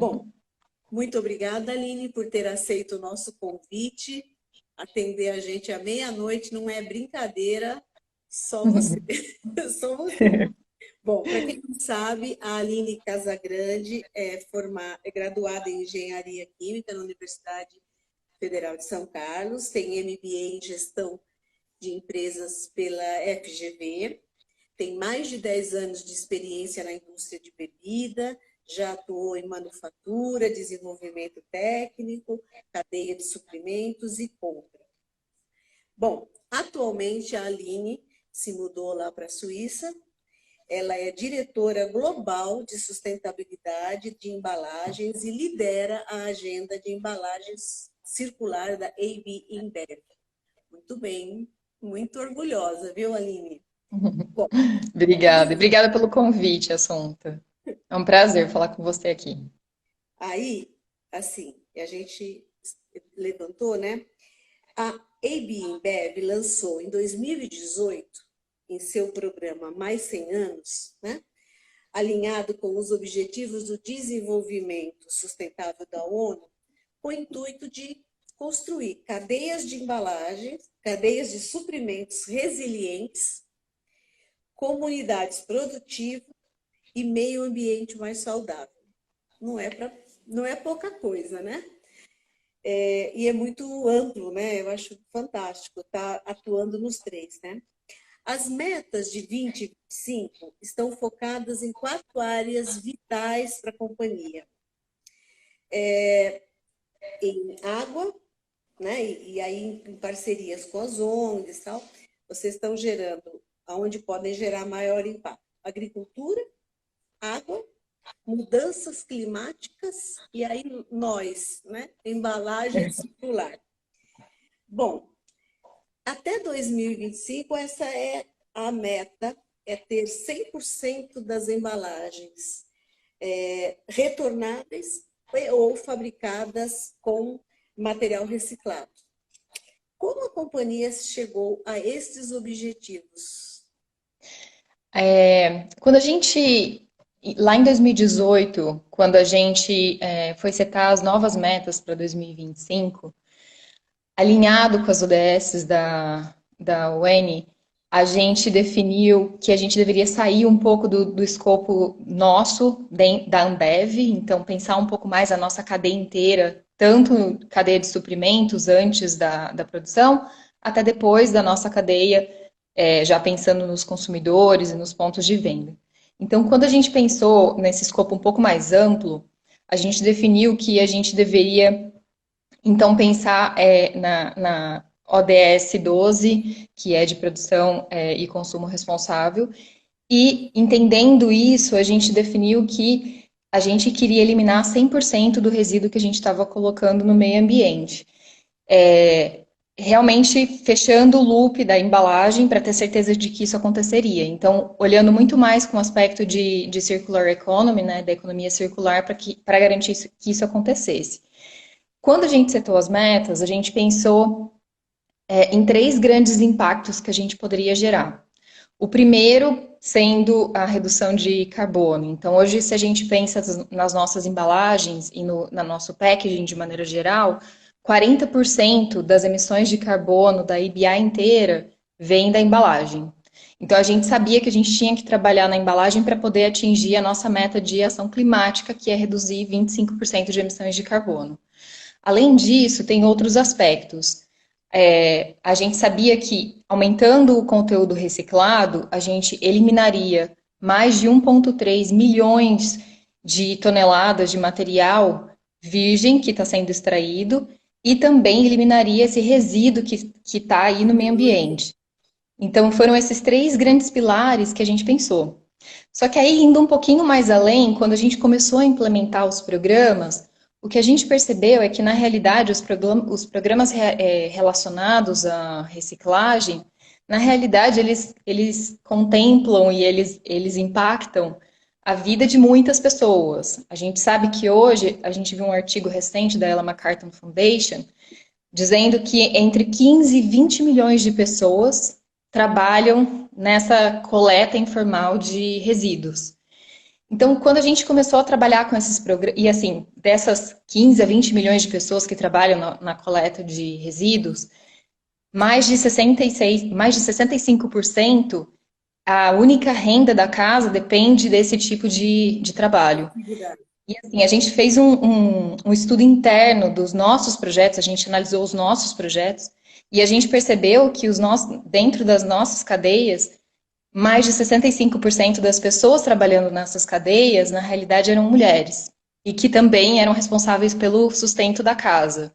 Bom, muito obrigada, Aline, por ter aceito o nosso convite. Atender a gente à meia-noite não é brincadeira, só você. Só você. Bom, para quem não sabe, a Aline Casagrande é graduada em Engenharia Química na Universidade Federal de São Carlos, tem MBA em Gestão de Empresas pela FGV, tem mais de 10 anos de experiência na indústria de bebida, já atuou em manufatura, desenvolvimento técnico, cadeia de suprimentos e compra. Bom, atualmente a Aline se mudou lá para a Suíça. Ela é diretora global de sustentabilidade de embalagens e lidera a agenda de embalagens circular da AB InBev. Muito bem, muito orgulhosa, viu, Aline? Bom, Obrigada. Obrigada pelo convite, Assunta. É um prazer falar com você aqui. aí, assim, a gente levantou, né? A AB InBev lançou em 2018, em seu programa Mais 100 Anos, né? Alinhado com os Objetivos do Desenvolvimento Sustentável da ONU, com o intuito de construir cadeias de embalagens, cadeias de suprimentos resilientes, comunidades produtivas e meio ambiente mais saudável. Não é pouca coisa, né? E é muito amplo, né? Eu acho fantástico estar atuando nos três, né? As metas de 2025 estão focadas em 4 áreas vitais para a companhia. Em água, né? E aí em parcerias com as ONGs e tal, vocês estão gerando aonde podem gerar maior impacto. Agricultura, água, mudanças climáticas e aí nós, né? Embalagem circular. Bom, até 2025 essa é a meta, é ter 100% das embalagens retornáveis ou fabricadas com material reciclado. Como a companhia chegou a estes objetivos? Quando a gente, lá em 2018, quando a gente foi setar as novas metas para 2025, alinhado com as ODS da UN, a gente definiu que a gente deveria sair um pouco do escopo nosso, da Ambev, então pensar um pouco mais a nossa cadeia inteira, tanto cadeia de suprimentos antes da produção, até depois da nossa cadeia, já pensando nos consumidores e nos pontos de venda. Então, quando a gente pensou nesse escopo um pouco mais amplo, a gente definiu que a gente deveria então, pensar na ODS 12, que é de produção e consumo responsável, e entendendo isso, a gente definiu que a gente queria eliminar 100% do resíduo que a gente estava colocando no meio ambiente. Realmente fechando o loop da embalagem para ter certeza de que isso aconteceria. Então, olhando muito mais com o aspecto de circular economy, né, da economia circular, para garantir que isso acontecesse. Quando a gente setou as metas, a gente pensou em 3 grandes impactos que a gente poderia gerar. O primeiro sendo a redução de carbono. Então, hoje, se a gente pensa nas nossas embalagens e na nosso packaging de maneira geral, 40% das emissões de carbono da IBA inteira vem da embalagem. Então, a gente sabia que a gente tinha que trabalhar na embalagem para poder atingir a nossa meta de ação climática, que é reduzir 25% de emissões de carbono. Além disso, tem outros aspectos. A gente sabia que, aumentando o conteúdo reciclado, a gente eliminaria mais de 1,3 milhões de toneladas de material virgem que está sendo extraído e também eliminaria esse resíduo que está aí no meio ambiente. Então, foram esses 3 grandes pilares que a gente pensou. Só que aí, indo um pouquinho mais além, quando a gente começou a implementar os programas, o que a gente percebeu é que, na realidade, os programas relacionados à reciclagem, na realidade, eles contemplam e eles impactam a vida de muitas pessoas. A gente sabe que hoje, a gente viu um artigo recente da Ellen MacArthur Foundation, dizendo que entre 15 e 20 milhões de pessoas trabalham nessa coleta informal de resíduos. Então, quando a gente começou a trabalhar com esses programas, e assim, dessas 15 a 20 milhões de pessoas que trabalham na coleta de resíduos, mais de 65% a única renda da casa depende desse tipo de trabalho. Atividade. E assim, a gente fez um estudo interno dos nossos projetos, a gente analisou os nossos projetos, e a gente percebeu que dentro das nossas cadeias, mais de 65% das pessoas trabalhando nessas cadeias, na realidade, eram mulheres, e que também eram responsáveis pelo sustento da casa.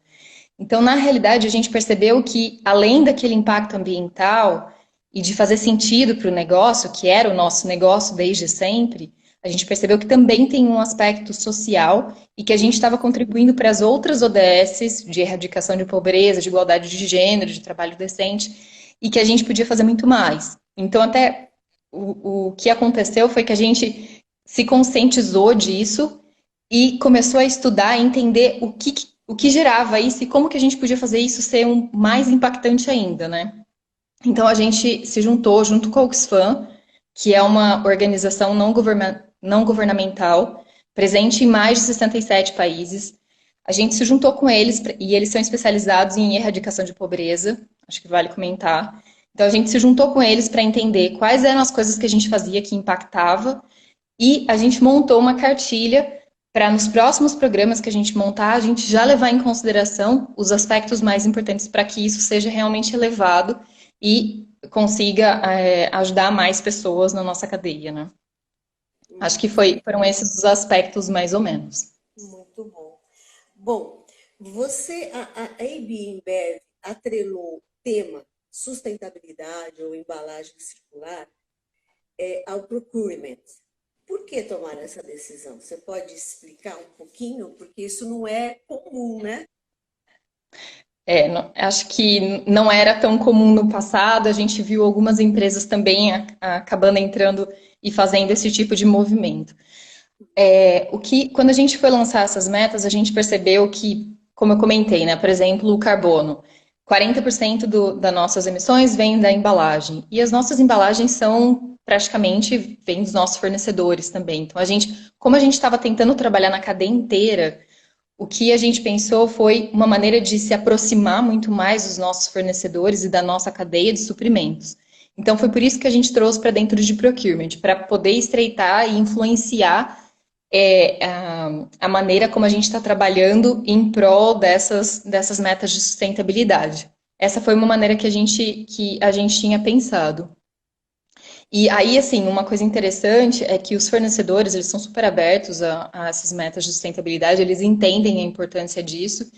Então, na realidade, a gente percebeu que, além daquele impacto ambiental e de fazer sentido para o negócio, que era o nosso negócio desde sempre, a gente percebeu que também tem um aspecto social e que a gente estava contribuindo para as outras ODSs de erradicação de pobreza, de igualdade de gênero, de trabalho decente, e que a gente podia fazer muito mais. Então, até o que aconteceu foi que a gente se conscientizou disso e começou a estudar e entender o que gerava isso e como que a gente podia fazer isso ser mais impactante ainda, né? Então a gente se juntou junto com a Oxfam, que é uma organização não governamental, presente em mais de 67 países. A gente se juntou com eles e eles são especializados em erradicação de pobreza, acho que vale comentar. Então a gente se juntou com eles para entender quais eram as coisas que a gente fazia que impactava e a gente montou uma cartilha para nos próximos programas que a gente montar, a gente já levar em consideração os aspectos mais importantes para que isso seja realmente elevado e consiga ajudar mais pessoas na nossa cadeia, né? Acho que foram esses os aspectos mais ou menos. Muito bom. Bom, a AB InBev atrelou o tema sustentabilidade ou embalagem circular ao procurement. Por que tomar essa decisão? Você pode explicar um pouquinho? Porque isso não é comum, né? Acho que não era tão comum no passado, a gente viu algumas empresas também acabando entrando e fazendo esse tipo de movimento. Quando a gente foi lançar essas metas, a gente percebeu que, como eu comentei, né, por exemplo, o carbono, 40% das nossas emissões vem da embalagem, e as nossas embalagens são praticamente vêm dos nossos fornecedores também. Então, como a gente estava tentando trabalhar na cadeia inteira, o que a gente pensou foi uma maneira de se aproximar muito mais dos nossos fornecedores e da nossa cadeia de suprimentos. Então, foi por isso que a gente trouxe para dentro de procurement, para poder estreitar e influenciar a maneira como a gente está trabalhando em prol dessas metas de sustentabilidade. Essa foi uma maneira que a gente tinha pensado. E aí, assim, uma coisa interessante é que os fornecedores, eles são super abertos a essas metas de sustentabilidade, eles entendem a importância disso,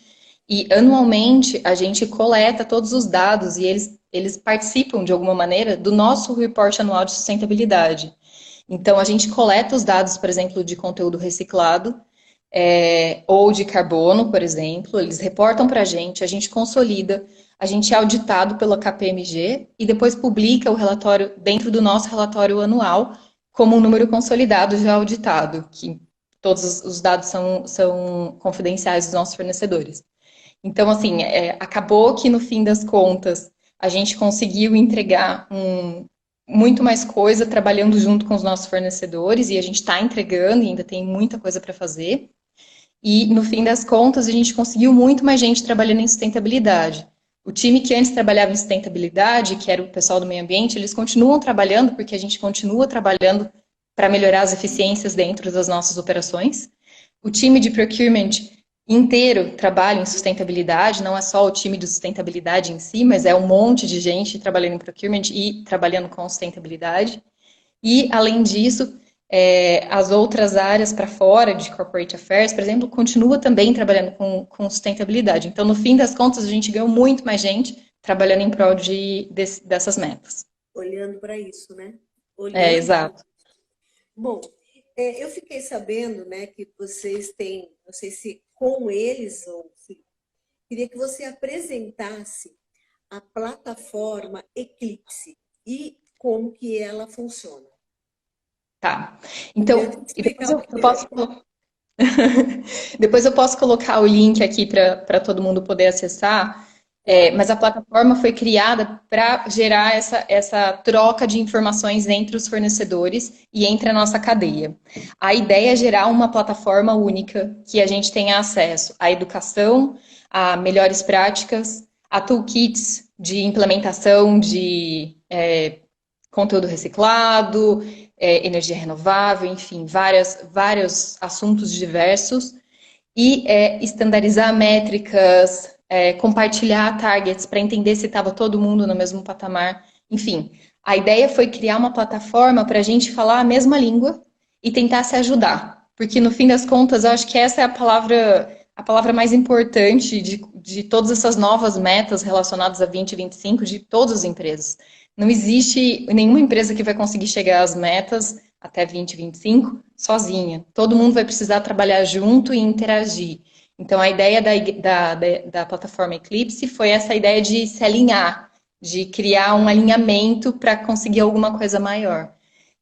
e anualmente a gente coleta todos os dados e eles participam, de alguma maneira, do nosso reporte anual de sustentabilidade. Então, a gente coleta os dados, por exemplo, de conteúdo reciclado, ou de carbono, por exemplo, eles reportam para a gente consolida, a gente é auditado pela KPMG e depois publica o relatório dentro do nosso relatório anual como um número consolidado já auditado, que todos os dados são confidenciais dos nossos fornecedores. Então, assim, acabou que no fim das contas a gente conseguiu entregar muito mais coisa trabalhando junto com os nossos fornecedores e a gente está entregando e ainda tem muita coisa para fazer. E no fim das contas a gente conseguiu muito mais gente trabalhando em sustentabilidade. O time que antes trabalhava em sustentabilidade, que era o pessoal do meio ambiente, eles continuam trabalhando porque a gente continua trabalhando para melhorar as eficiências dentro das nossas operações. O time de procurement inteiro trabalha em sustentabilidade, não é só o time de sustentabilidade em si, mas é um monte de gente trabalhando em procurement e trabalhando com sustentabilidade. E, além disso, as outras áreas para fora de corporate affairs, por exemplo, continua também trabalhando com sustentabilidade. Então, no fim das contas, a gente ganhou muito mais gente trabalhando em prol dessas metas. Olhando para isso, né? Olhando. Exato. Bom, eu fiquei sabendo, né, que vocês têm, não sei se com eles ou se... Queria que você apresentasse a plataforma Eclipse e como que ela funciona. Tá. Então, Explicar depois eu posso colocar o link aqui para todo mundo poder acessar. Claro. Mas a plataforma foi criada para gerar essa troca de informações entre os fornecedores e entre a nossa cadeia. A ideia é gerar uma plataforma única que a gente tenha acesso à educação, a melhores práticas, a toolkits de implementação de conteúdo reciclado, energia renovável, enfim, vários assuntos diversos e estandarizar métricas, compartilhar targets para entender se estava todo mundo no mesmo patamar. Enfim, a ideia foi criar uma plataforma para a gente falar a mesma língua e tentar se ajudar. Porque no fim das contas, eu acho que essa é a palavra mais importante de todas essas novas metas relacionadas a 2025 de todas as empresas. Não existe nenhuma empresa que vai conseguir chegar às metas até 2025 sozinha. Todo mundo vai precisar trabalhar junto e interagir. Então, a ideia da plataforma Eclipse foi essa ideia de se alinhar, de criar um alinhamento para conseguir alguma coisa maior.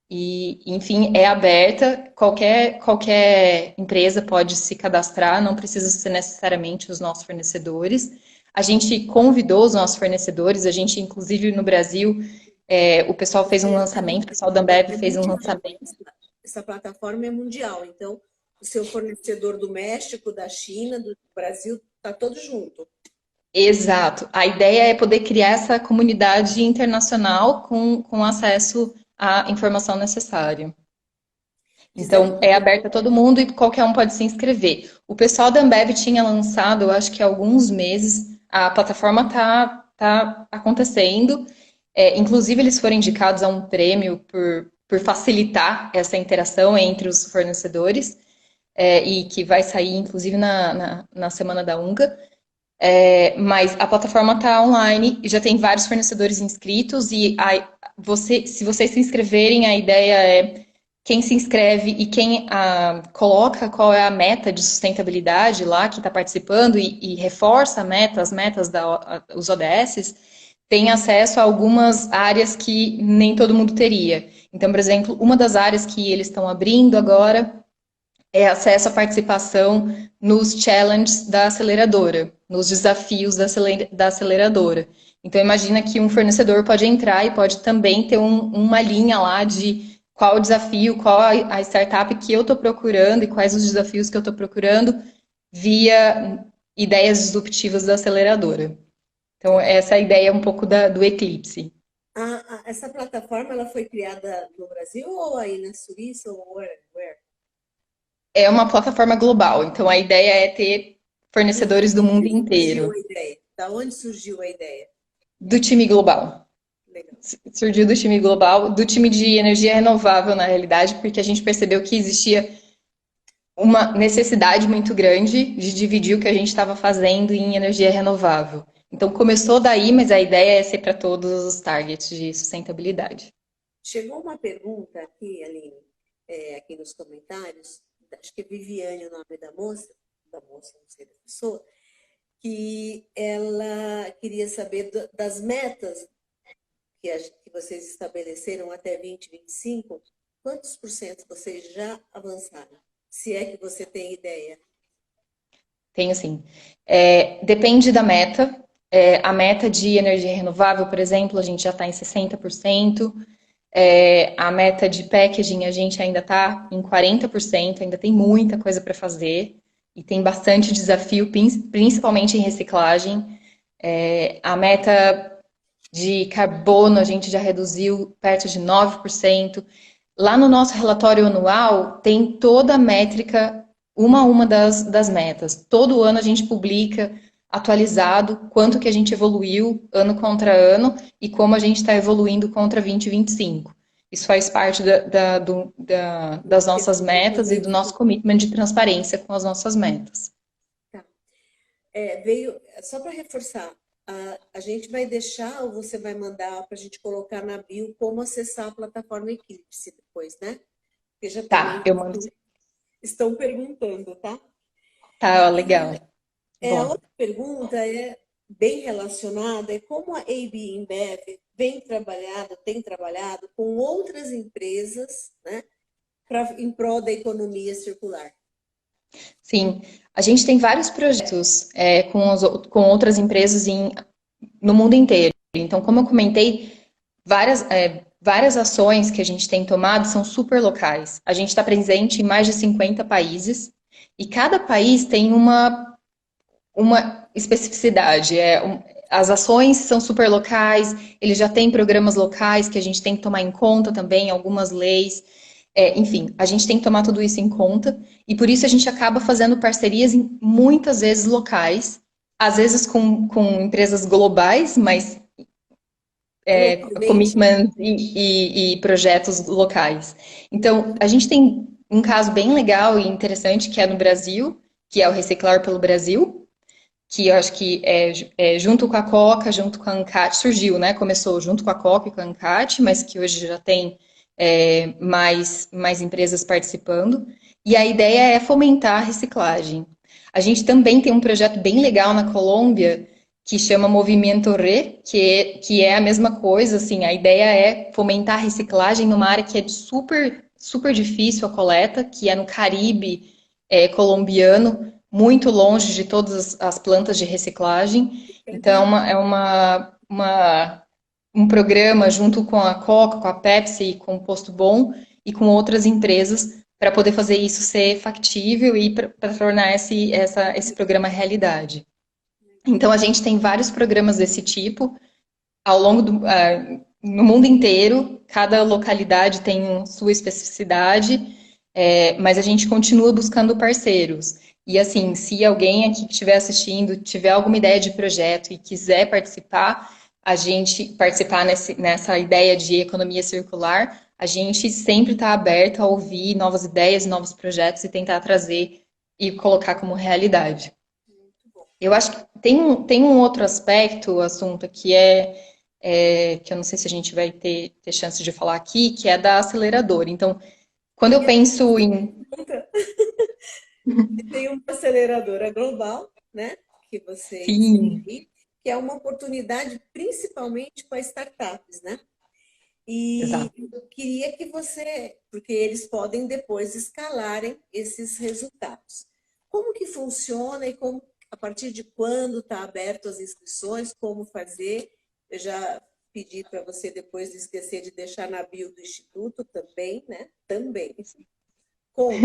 E, enfim, é aberta, qualquer empresa pode se cadastrar, não precisa ser necessariamente os nossos fornecedores. A gente convidou os nossos fornecedores, a gente, inclusive no Brasil, o pessoal fez um lançamento, o pessoal da Ambev É fez um mundial. lançamento. Essa plataforma é mundial. Então, o seu fornecedor do México, da China, do Brasil, está todo junto. Exato. A ideia é poder criar essa comunidade internacional com acesso à informação necessária. Dizer Então, uma é coisa. aberto a todo mundo e qualquer um pode se inscrever. O pessoal da Ambev tinha lançado, eu acho que há alguns meses, a plataforma tá acontecendo. Inclusive, eles foram indicados a um prêmio por facilitar essa interação entre os fornecedores, e que vai sair, inclusive, na semana da UNGA. Mas a plataforma está online, já tem vários fornecedores inscritos e se vocês se inscreverem, a ideia é quem se inscreve e quem coloca qual é a meta de sustentabilidade lá que está participando e reforça as metas os ODS, tem acesso a algumas áreas que nem todo mundo teria. Então, por exemplo, uma das áreas que eles estão abrindo agora é acesso à participação nos challenges da aceleradora, nos desafios da aceleradora. Então, imagina que um fornecedor pode entrar e pode também ter uma linha lá de qual o desafio, qual a startup que eu estou procurando e quais os desafios que eu estou procurando via ideias disruptivas da aceleradora. Então, essa é a ideia um pouco do Eclipse. Essa plataforma ela foi criada no Brasil ou aí na Suíça ou where? É uma plataforma global, então a ideia é ter fornecedores do mundo Onde surgiu inteiro, a ideia? Da onde surgiu a ideia? do time global. Legal. Surgiu do time global, do time de energia renovável, na realidade, porque a gente percebeu que existia uma necessidade muito grande de dividir o que a gente estava fazendo em energia renovável. Então começou daí, mas a ideia é ser para todos os targets de sustentabilidade. Chegou uma pergunta aqui, Aline, aqui nos comentários, acho que é Viviane o nome da moça, não sei da pessoa, que ela queria saber das metas que vocês estabeleceram até 2025, quantos por cento vocês já avançaram? Se é que você tem ideia. Tenho sim. Depende da meta. A meta de energia renovável, por exemplo, a gente já está em 60%. A meta de packaging a gente ainda está em 40%, ainda tem muita coisa para fazer e tem bastante desafio, principalmente em reciclagem. A meta de carbono a gente já reduziu perto de 9%. Lá no nosso relatório anual tem toda a métrica, uma a uma das metas. Todo ano a gente publica atualizado quanto que a gente evoluiu ano contra ano e como a gente está evoluindo contra 2025. Isso faz parte das nossas metas e do nosso commitment de transparência com as nossas metas. Tá. Só para reforçar, a gente vai deixar ou você vai mandar para a gente colocar na bio como acessar a plataforma Eclipse depois, né? Porque já Tá, também eu mando. estão perguntando, tá? Tá, legal. A Bom. outra pergunta é bem relacionada, é como a AB InBev tem trabalhado com outras empresas, né, em prol da economia circular. Sim, a gente tem vários projetos com outras empresas em no mundo inteiro. Então, como eu comentei, várias ações que a gente tem tomado são super locais. A gente está presente em mais de 50 países e cada país tem uma especificidade. As ações são super locais, eles já têm programas locais que a gente tem que tomar em conta também, algumas leis. Enfim, a gente tem que tomar tudo isso em conta e por isso a gente acaba fazendo parcerias muitas vezes locais, às vezes com empresas globais, mas Localmente. commitments e projetos locais. Então, a gente tem um caso bem legal e interessante que é no Brasil, que é o Reciclar pelo Brasil, que eu acho que junto com a Coca, junto com a Ancat, surgiu, né? Começou junto com a Coca e com a Ancat, mas que hoje já tem mais empresas participando. E a ideia é fomentar a reciclagem. A gente também tem um projeto bem legal na Colômbia que chama Movimento Re, que é a mesma coisa, assim, a ideia é fomentar a reciclagem numa área que é super, super difícil a coleta, que é no Caribe colombiano, muito longe de todas as plantas de reciclagem. Então, um programa junto com a Coca, com a Pepsi, com o Posto Bom e com outras empresas para poder fazer isso ser factível e para tornar esse programa realidade. Então, a gente tem vários programas desse tipo ao longo no mundo inteiro, cada localidade tem sua especificidade, mas a gente continua buscando parceiros. E assim, se alguém aqui que estiver assistindo tiver alguma ideia de projeto e quiser participar, a gente participar nessa ideia de economia circular, a gente sempre está aberto a ouvir novas ideias, novos projetos e tentar trazer e colocar como realidade. Eu acho que tem um outro aspecto, o assunto, que eu não sei se a gente vai ter chance de falar aqui, que é da aceleradora. Então, quando eu penso em. Tem uma aceleradora global, né, que vocês têm Sim, aí, que é uma oportunidade principalmente para startups, né? E exato. eu queria que você, porque eles podem depois escalarem esses resultados. Como que funciona e como, a partir de quando está aberto as inscrições, como fazer? Eu já pedi para você depois de esquecer de deixar na bio do Instituto também, né? Também. Conta.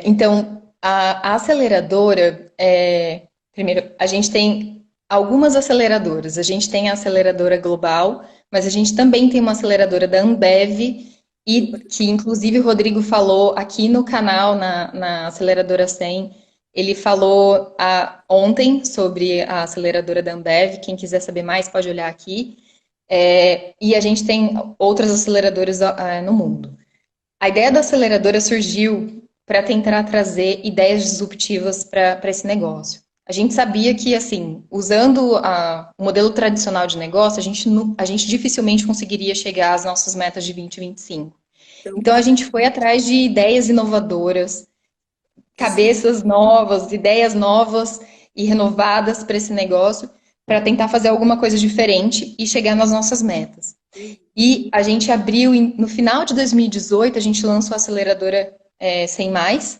Então, a aceleradora, primeiro, a gente tem algumas aceleradoras. A gente tem a aceleradora global, mas a gente também tem uma aceleradora da Ambev, e que inclusive o Rodrigo falou aqui no canal, na Aceleradora 100, ele falou ontem sobre a aceleradora da Ambev. Quem quiser saber mais pode olhar aqui. E a gente tem outras aceleradoras no mundo. A ideia da aceleradora surgiu para tentar trazer ideias disruptivas para esse negócio. A gente sabia que, assim, usando o modelo tradicional de negócio, a gente dificilmente conseguiria chegar às nossas metas de 2025. Então, Então, a gente foi atrás de ideias inovadoras, isso cabeças novas, ideias novas e renovadas para esse negócio, para tentar fazer alguma coisa diferente e chegar nas nossas metas. E a gente abriu, no final de 2018, a gente lançou a aceleradora 100 Mais.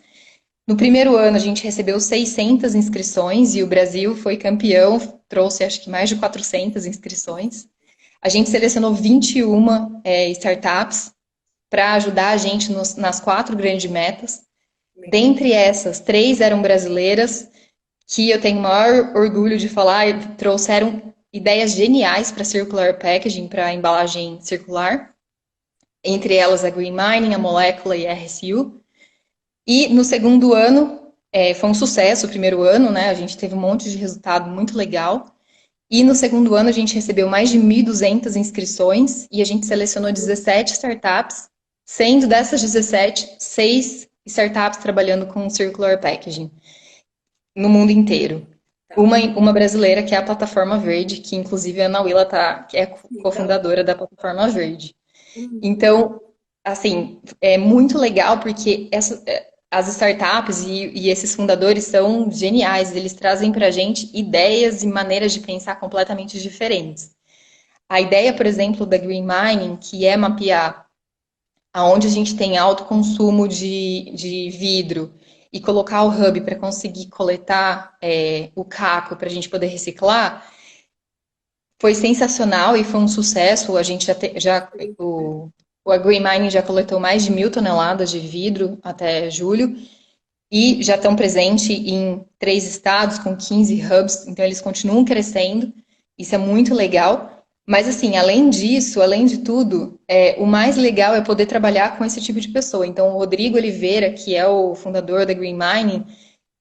No primeiro ano, a gente recebeu 600 inscrições e o Brasil foi campeão, trouxe acho que mais de 400 inscrições. A gente selecionou 21 startups para ajudar a gente nas 4 grandes metas. Dentre essas, 3 eram brasileiras, que eu tenho o maior orgulho de falar, trouxeram ideias geniais para circular packaging, para embalagem circular, entre elas a Green Mining, a Molécula e a RSU. E no segundo ano, foi um sucesso o primeiro ano, né? A gente teve um monte de resultado muito legal. E no segundo ano a gente recebeu mais de 1.200 inscrições e a gente selecionou 17 startups, sendo dessas 17, 6 startups trabalhando com circular packaging no mundo inteiro. Uma brasileira, que é a Plataforma Verde, que inclusive a Ana Willa que é cofundadora da Plataforma Verde. Então, assim, é muito legal porque as startups e esses fundadores são geniais, eles trazem para a gente ideias e maneiras de pensar completamente diferentes. A ideia, por exemplo, da Green Mining, que é mapear aonde a gente tem alto consumo de vidro e colocar o hub para conseguir coletar o caco para a gente poder reciclar, foi sensacional e foi um sucesso. A gente o AgriMining já coletou mais de 1.000 toneladas de vidro até julho e já estão presentes em 3 estados com 15 hubs, então eles continuam crescendo. Isso é muito legal. Mas, assim, além disso, além de tudo, o mais legal é poder trabalhar com esse tipo de pessoa. Então, o Rodrigo Oliveira, que é o fundador da Green Mining,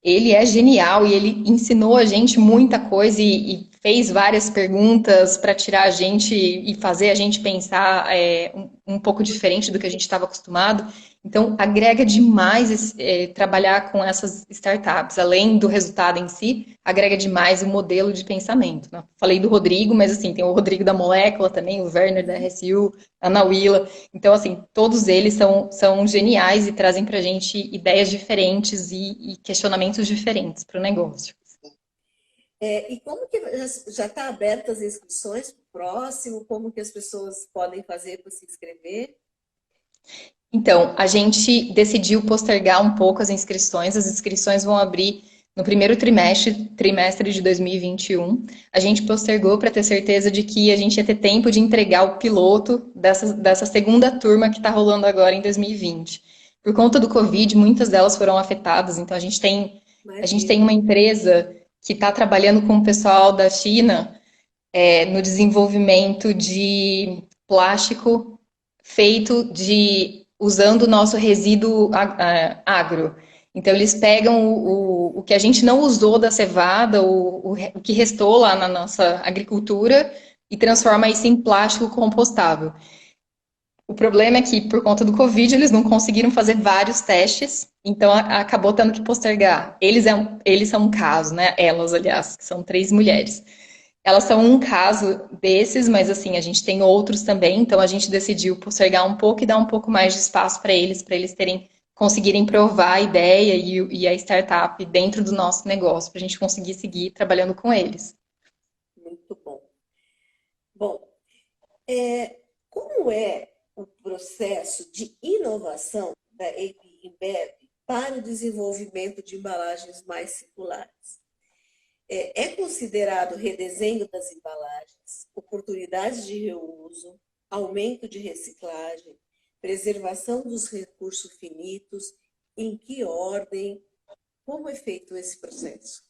ele é genial e ele ensinou a gente muita coisa e fez várias perguntas para tirar a gente e fazer a gente pensar um pouco diferente do que a gente estava acostumado. Então, agrega demais trabalhar com essas startups. Além do resultado em si, agrega demais o modelo de pensamento, né? Falei do Rodrigo, mas assim, tem o Rodrigo da Molécula também, o Werner da RSU, a Nauila. Então, assim, todos eles são geniais e trazem para a gente ideias diferentes e questionamentos diferentes para o negócio. E como que já está abertas as inscrições para o próximo? Como que as pessoas podem fazer para se inscrever? Então, a gente decidiu postergar um pouco as inscrições. As inscrições vão abrir no primeiro trimestre de 2021. A gente postergou para ter certeza de que a gente ia ter tempo de entregar o piloto dessa segunda turma que está rolando agora em 2020. Por conta do Covid, muitas delas foram afetadas. Então, a gente tem uma empresa que está trabalhando com o pessoal da China no desenvolvimento de plástico feito usando o nosso resíduo agro. Então, eles pegam o que a gente não usou da cevada, o que restou lá na nossa agricultura, e transforma isso em plástico compostável. O problema é que, por conta do Covid, eles não conseguiram fazer vários testes, então acabou tendo que postergar. Eles são um caso, né? Elas, aliás, que são 3 mulheres. Elas são um caso desses, mas assim, a gente tem outros também, então a gente decidiu postergar um pouco e dar um pouco mais de espaço para eles conseguirem provar a ideia e a startup dentro do nosso negócio, para a gente conseguir seguir trabalhando com eles. Muito bom. Bom, como é o processo de inovação da AB InBev para o desenvolvimento de embalagens mais circulares? É considerado redesenho das embalagens, oportunidades de reuso, aumento de reciclagem, preservação dos recursos finitos, em que ordem? Como é feito esse processo?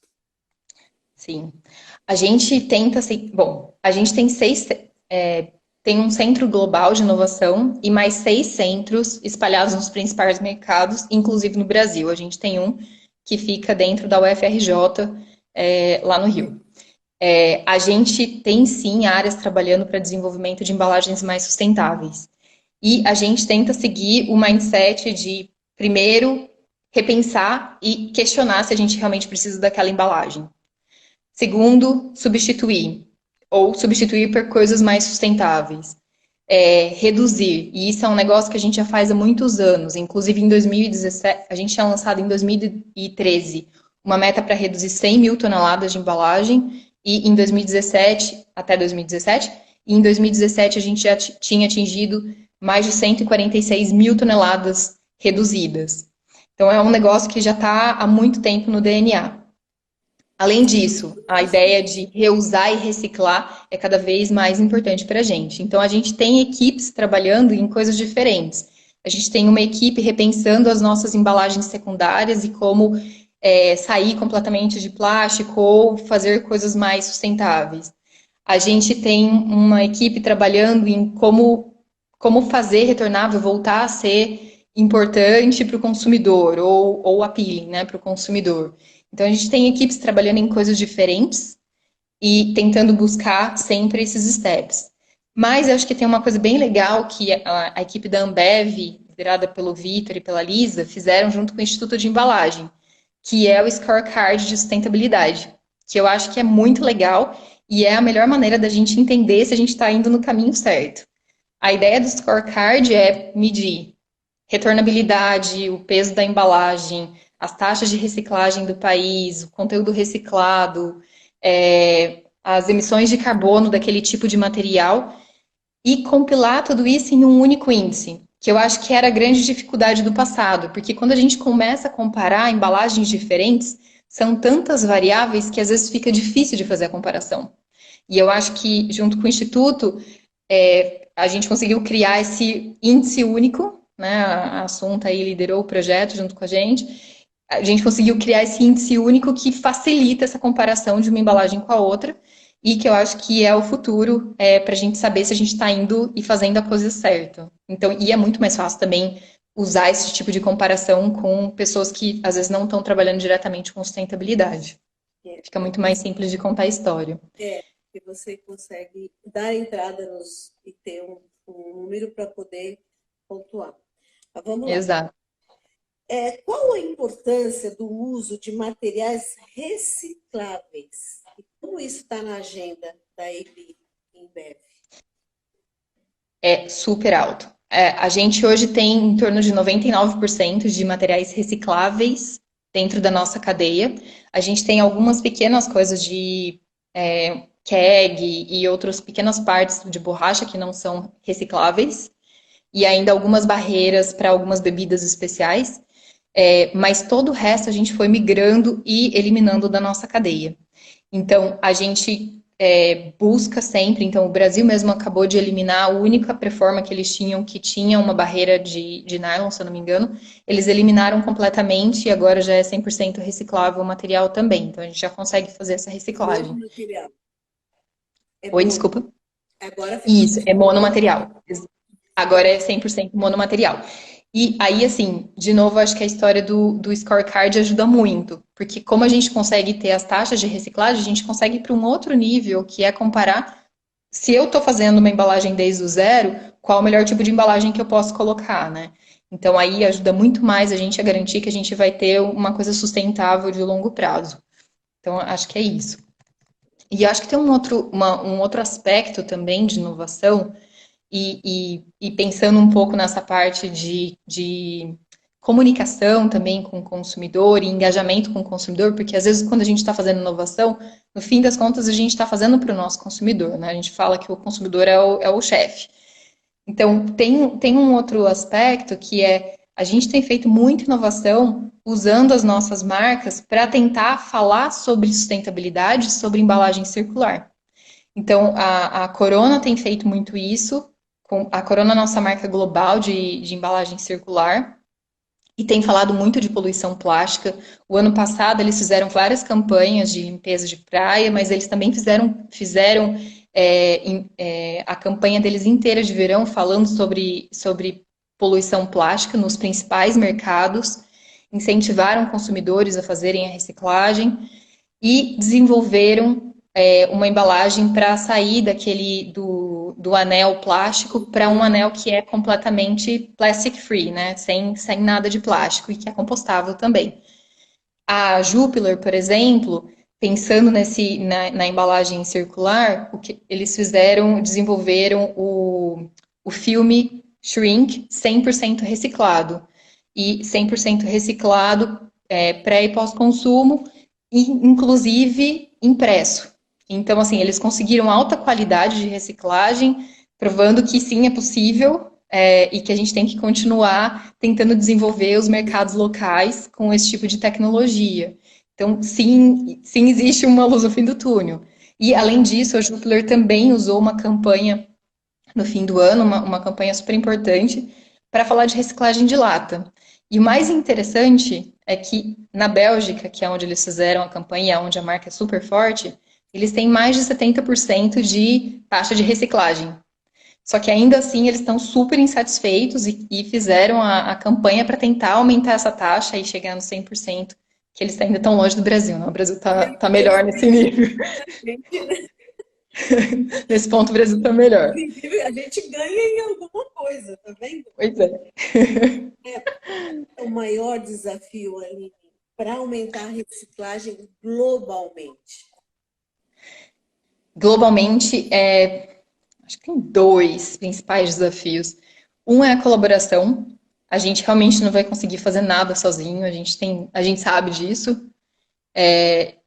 Sim. A gente tenta, a gente tem um centro global de inovação e mais 6 centros espalhados nos principais mercados, inclusive no Brasil. A gente tem um que fica dentro da UFRJ, lá no Rio. A gente tem sim áreas trabalhando para desenvolvimento de embalagens mais sustentáveis. E a gente tenta seguir o mindset de, primeiro, repensar e questionar se a gente realmente precisa daquela embalagem. Segundo, substituir, ou substituir por coisas mais sustentáveis. Reduzir, e isso é um negócio que a gente já faz há muitos anos. Inclusive, em 2017, a gente tinha lançado em 2013 uma meta para reduzir 100 mil toneladas de embalagem, e em 2017, até 2017, e em 2017 a gente já tinha atingido mais de 146 mil toneladas reduzidas. Então, é um negócio que já está há muito tempo no DNA. Além disso, a ideia de reusar e reciclar é cada vez mais importante para a gente. Então, a gente tem equipes trabalhando em coisas diferentes. A gente tem uma equipe repensando as nossas embalagens secundárias e como sair completamente de plástico ou fazer coisas mais sustentáveis. A gente tem uma equipe trabalhando em como fazer retornável voltar a ser importante para o consumidor ou appealing, né, para o consumidor. Então, a gente tem equipes trabalhando em coisas diferentes e tentando buscar sempre esses steps. Mas eu acho que tem uma coisa bem legal que a equipe da Ambev, liderada pelo Vitor e pela Lisa, fizeram junto com o Instituto de Embalagem, que é o Scorecard de Sustentabilidade, que eu acho que é muito legal e é a melhor maneira da gente entender se a gente está indo no caminho certo. A ideia do Scorecard é medir retornabilidade, o peso da embalagem, as taxas de reciclagem do país, o conteúdo reciclado, as emissões de carbono daquele tipo de material e compilar tudo isso em um único índice, que eu acho que era a grande dificuldade do passado, porque quando a gente começa a comparar embalagens diferentes, são tantas variáveis que às vezes fica difícil de fazer a comparação. E eu acho que, junto com o Instituto, a gente conseguiu criar esse índice único, né? A Assunta aí liderou o projeto junto com a gente. A gente conseguiu criar esse índice único que facilita essa comparação de uma embalagem com a outra e que eu acho que é o futuro para a gente saber se a gente está indo e fazendo a coisa certa. Então, e é muito mais fácil também usar esse tipo de comparação com pessoas que às vezes não estão trabalhando diretamente com sustentabilidade. Fica muito mais simples de contar a história. Que você consegue dar entrada e ter um número para poder pontuar. Mas vamos lá. Exato. Qual a importância do uso de materiais recicláveis? E como isso está na agenda da AB InBev? É super alto. A gente hoje tem em torno de 99% de materiais recicláveis dentro da nossa cadeia. A gente tem algumas pequenas coisas de keg e outras pequenas partes de borracha que não são recicláveis, e ainda algumas barreiras para algumas bebidas especiais, mas todo o resto a gente foi migrando e eliminando da nossa cadeia. Então, a gente busca sempre, então o Brasil mesmo acabou de eliminar a única Preforma que eles tinham, que tinha uma barreira de nylon, se eu não me engano, eles eliminaram completamente e agora já é 100% reciclável o material também, então a gente já consegue fazer essa reciclagem. Monomaterial. Oi, desculpa. Agora Isso, é monomaterial. Agora é 100% monomaterial. E aí, assim, de novo, acho que a história do scorecard ajuda muito, porque como a gente consegue ter as taxas de reciclagem, a gente consegue ir para um outro nível, que é comparar se eu estou fazendo uma embalagem desde o zero, qual o melhor tipo de embalagem que eu posso colocar, né? Então aí ajuda muito mais a gente a garantir que a gente vai ter uma coisa sustentável de longo prazo. Então, acho que é isso. E acho que tem um outro aspecto também de inovação, e pensando um pouco nessa parte de comunicação também com o consumidor e engajamento com o consumidor, porque às vezes quando a gente está fazendo inovação, no fim das contas a gente está fazendo para o nosso consumidor, né? A gente fala que o consumidor é o chefe. Então, tem um outro aspecto que a gente tem feito muita inovação usando as nossas marcas para tentar falar sobre sustentabilidade, sobre embalagem circular. Então, a Corona tem feito muito isso. A Corona é a nossa marca global de embalagem circular e tem falado muito de poluição plástica. O ano passado eles fizeram várias campanhas de limpeza de praia, mas eles também fizeram a campanha deles inteira de verão falando sobre poluição plástica nos principais mercados, incentivaram consumidores a fazerem a reciclagem e desenvolveram uma embalagem para sair do anel plástico para um anel que é completamente plastic free, né? Sem nada de plástico e que é compostável também. A Jupiler, por exemplo, pensando na embalagem circular, o que eles desenvolveram o filme Shrink 100% reciclado. E 100% reciclado pré e pós-consumo, inclusive impresso. Então, assim, eles conseguiram alta qualidade de reciclagem, provando que sim, é possível e que a gente tem que continuar tentando desenvolver os mercados locais com esse tipo de tecnologia. Então, sim, existe uma luz no fim do túnel. E, além disso, a Jupiler também usou uma campanha no fim do ano, uma campanha super importante, para falar de reciclagem de lata. E o mais interessante é que na Bélgica, que é onde eles fizeram a campanha, onde a marca é super forte, eles têm mais de 70% de taxa de reciclagem. Só que ainda assim eles estão super insatisfeitos e fizeram a campanha para tentar aumentar essa taxa e chegar no 100%, que eles ainda estão longe do Brasil, né? O Brasil tá melhor nesse nível. Nesse ponto o Brasil tá melhor. A gente ganha em alguma coisa, tá vendo? Pois é. O maior desafio, Aline, para aumentar a reciclagem globalmente? Globalmente, acho que tem dois principais desafios. Um é a colaboração. A gente realmente não vai conseguir fazer nada sozinho, a gente sabe disso.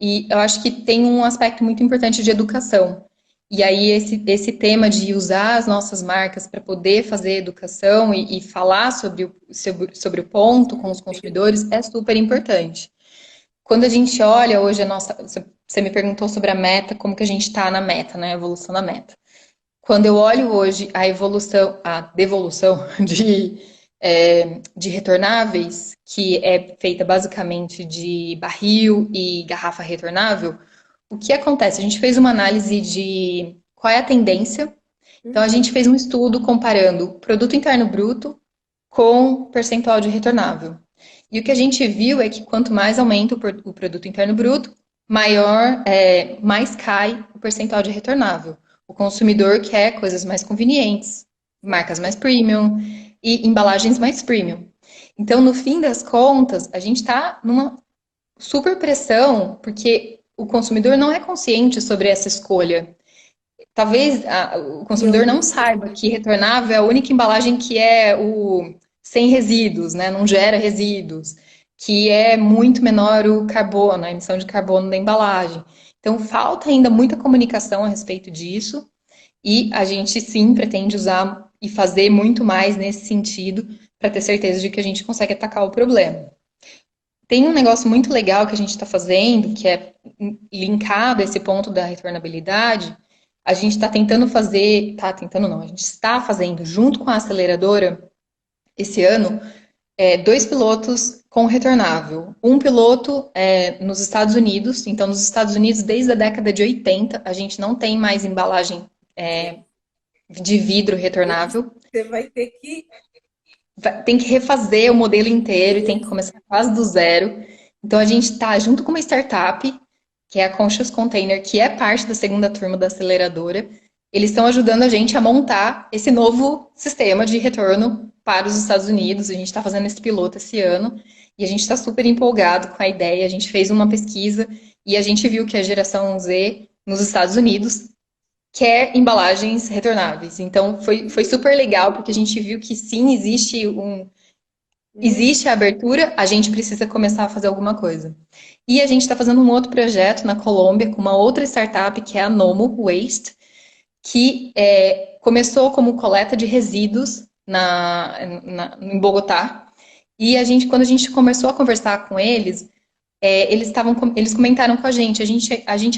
E eu acho que tem um aspecto muito importante de educação. E aí esse tema de usar as nossas marcas para poder fazer educação e falar sobre o ponto com os consumidores é super importante. Quando a gente olha hoje a nossa. Você me perguntou sobre a meta, como que a gente está na meta, né? A evolução da meta. Quando eu olho hoje a devolução de retornáveis, que é feita basicamente de barril e garrafa retornável, o que acontece? A gente fez uma análise de qual é a tendência. Então, a gente fez um estudo comparando produto interno bruto com percentual de retornável. E o que a gente viu é que quanto mais aumenta o produto interno bruto, mais cai o percentual de retornável. O consumidor quer coisas mais convenientes, marcas mais premium e embalagens mais premium. Então, no fim das contas, a gente está numa super pressão, porque o consumidor não é consciente sobre essa escolha. Talvez o E eu consumidor não saiba que retornável é a única embalagem que é o sem resíduos, né? Não gera resíduos, que é muito menor o carbono, a emissão de carbono da embalagem. Então, falta ainda muita comunicação a respeito disso, e a gente sim pretende usar e fazer muito mais nesse sentido para ter certeza de que a gente consegue atacar o problema. Tem um negócio muito legal que a gente está fazendo, que é linkado a esse ponto da retornabilidade. A gente está tentando fazer, tá tentando não, a gente está fazendo junto com a aceleradora esse ano dois pilotos com retornável. Um piloto nos Estados Unidos, então nos Estados Unidos desde a década de 80 a gente não tem mais embalagem de vidro retornável. Você vai ter que Tem que refazer o modelo inteiro e tem que começar quase do zero. Então a gente está junto com uma startup, que é a Conscious Container, que é parte da segunda turma da aceleradora. Eles estão ajudando a gente a montar esse novo sistema de retorno para os Estados Unidos. A gente está fazendo esse piloto esse ano e a gente está super empolgado com a ideia. A gente fez uma pesquisa e a gente viu que a geração Z nos Estados Unidos quer embalagens retornáveis. Então foi super legal, porque a gente viu que sim, existe a abertura, a gente precisa começar a fazer alguma coisa. E a gente está fazendo um outro projeto na Colômbia com uma outra startup que é a Nomo Waste, que começou como coleta de resíduos em Bogotá. E quando a gente começou a conversar com eles, eles comentaram com a gente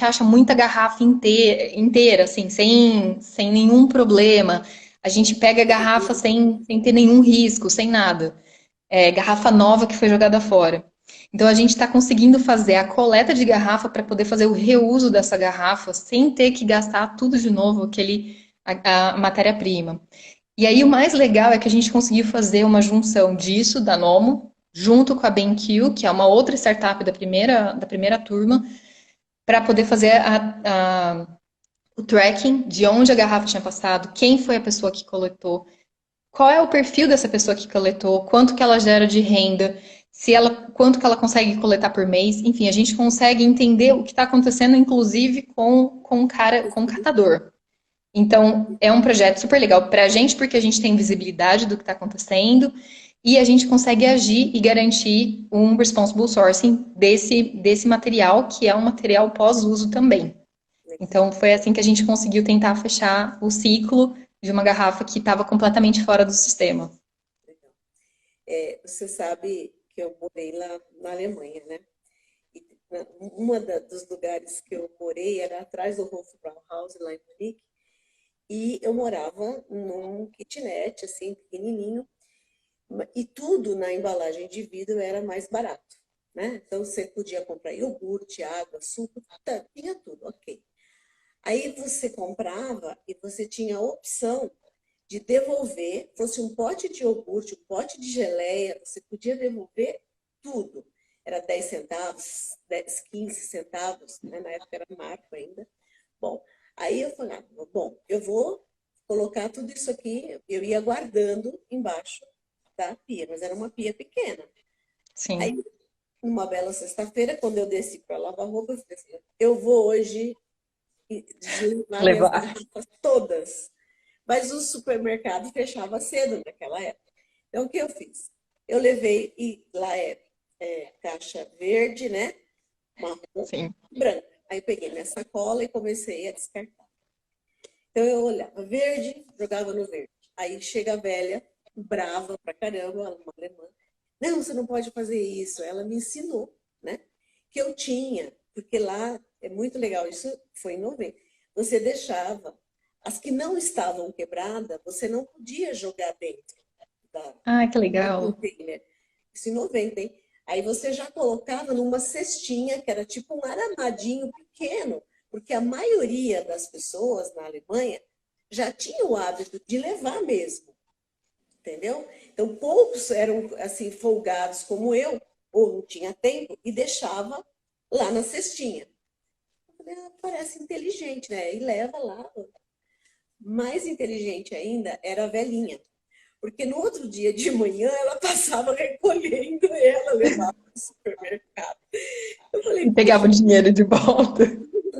acha muita garrafa inteira, assim, sem nenhum problema. A gente pega a garrafa sem ter nenhum risco, sem nada. Garrafa nova que foi jogada fora. Então a gente está conseguindo fazer a coleta de garrafa para poder fazer o reuso dessa garrafa sem ter que gastar tudo de novo, a matéria-prima. E aí o mais legal é que a gente conseguiu fazer uma junção disso, da Nomo, junto com a BenQ, que é uma outra startup da primeira turma, para poder fazer o tracking de onde a garrafa tinha passado, quem foi a pessoa que coletou, qual é o perfil dessa pessoa que coletou, quanto que ela gera de renda, quanto que ela consegue coletar por mês, enfim, a gente consegue entender o que está acontecendo, inclusive com o catador. Então, é um projeto super legal para a gente, porque a gente tem visibilidade do que está acontecendo e a gente consegue agir e garantir um responsible sourcing desse material, que é um material pós-uso também. Então, foi assim que a gente conseguiu tentar fechar o ciclo de uma garrafa que estava completamente fora do sistema. Você sabe que eu morei lá na Alemanha, né? E dos lugares que eu morei era atrás do Hofbrauhaus, lá em Munique, e eu morava num kitnet, assim, pequenininho, e tudo na embalagem de vidro era mais barato, né? Então você podia comprar iogurte, água, suco, tinha tudo, ok. Aí você comprava e você tinha a opção de devolver, fosse um pote de iogurte, um pote de geleia, você podia devolver tudo. Era 10 centavos, 10, 15 centavos, né? Na época era marco ainda. Bom, aí eu falei, bom, eu vou colocar tudo isso aqui, eu ia guardando embaixo da pia, mas era uma pia pequena. Sim. Aí, numa bela sexta-feira, quando eu desci para lavar roupa, eu falei assim, eu vou hoje levar minhas Levar. garrafas todas. Mas o supermercado fechava cedo naquela época. Então, o que eu fiz? Eu levei, e lá é caixa verde, né? Marrom, Sim. branca. Aí eu peguei minha sacola e comecei a descartar. Então eu olhava verde, jogava no verde. Aí chega a velha, brava pra caramba, uma alemã. Não, você não pode fazer isso. Ela me ensinou, né? Que eu tinha, porque lá é muito legal, isso foi em 90. Você deixava as que não estavam quebradas, você não podia jogar dentro da, Ah, que do legal. container. Isso em 90, hein? Aí você já colocava numa cestinha, que era tipo um aramadinho pequeno, porque a maioria das pessoas na Alemanha já tinha o hábito de levar mesmo, entendeu? Então poucos eram assim folgados como eu, ou não tinha tempo, e deixava lá na cestinha. Eu falei, ah, parece inteligente, né? E leva lá. Mais inteligente ainda era a velhinha. Porque no outro dia de manhã ela passava recolhendo e ela levava para o supermercado. Eu E falei, pegava o puxa, dinheiro de volta.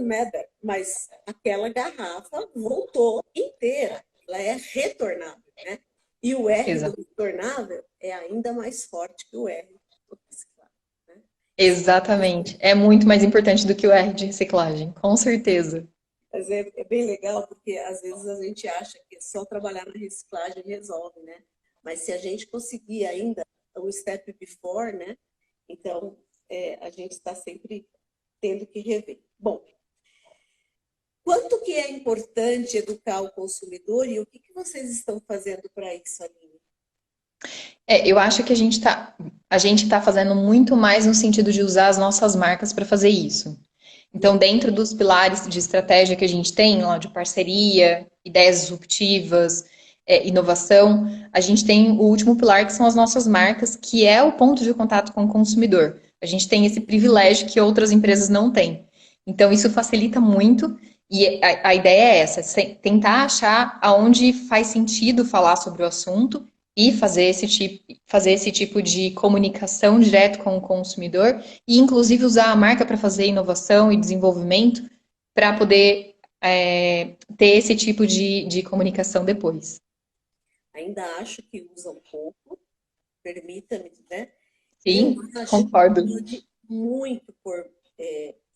merda, mas aquela garrafa voltou inteira. Ela é retornável, né? E o R do Exato. retornável é ainda mais forte que o R do reciclável, né? Isso, Exatamente. É muito mais importante do que o R de reciclagem, com certeza. mas é bem legal porque às vezes a gente acha que só trabalhar na reciclagem resolve, né? Mas se a gente conseguir ainda o step before, né? Então a gente está sempre tendo que rever. Bom, quanto que é importante educar o consumidor e o que vocês estão fazendo para isso, Aline? Eu acho que a gente tá fazendo muito mais no sentido de usar as nossas marcas para fazer isso. Então, dentro dos pilares de estratégia que a gente tem, lá de parceria, ideias disruptivas, inovação, a gente tem o último pilar que são as nossas marcas, que é o ponto de contato com o consumidor. A gente tem esse privilégio que outras empresas não têm. Então, isso facilita muito e a ideia é essa, tentar achar aonde faz sentido falar sobre o assunto e fazer esse tipo de comunicação direto com o consumidor e, inclusive, usar a marca para fazer inovação e desenvolvimento para poder ter esse tipo de comunicação depois. Ainda acho que usa um pouco, permita-me, né? Eu Sim, acho que concordo. pode muito por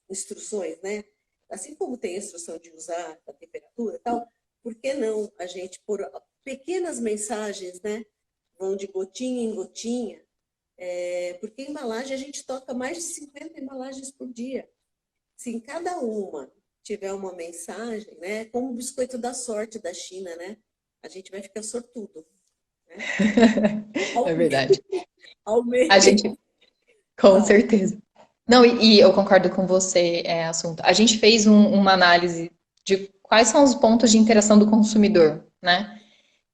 instruções, né? Assim como tem a instrução de usar a temperatura e tal, por que não a gente por pequenas mensagens, né? Vão de gotinha em gotinha, porque embalagem a gente toca mais de 50 embalagens por dia. Se em cada uma tiver uma mensagem, né? Como o biscoito da sorte da China, né? A gente vai ficar sortudo, né? É Ao, verdade. ao A meio, gente, com fala. certeza. Não, e eu concordo com você, assunto. A gente fez uma análise de quais são os pontos de interação do consumidor, né?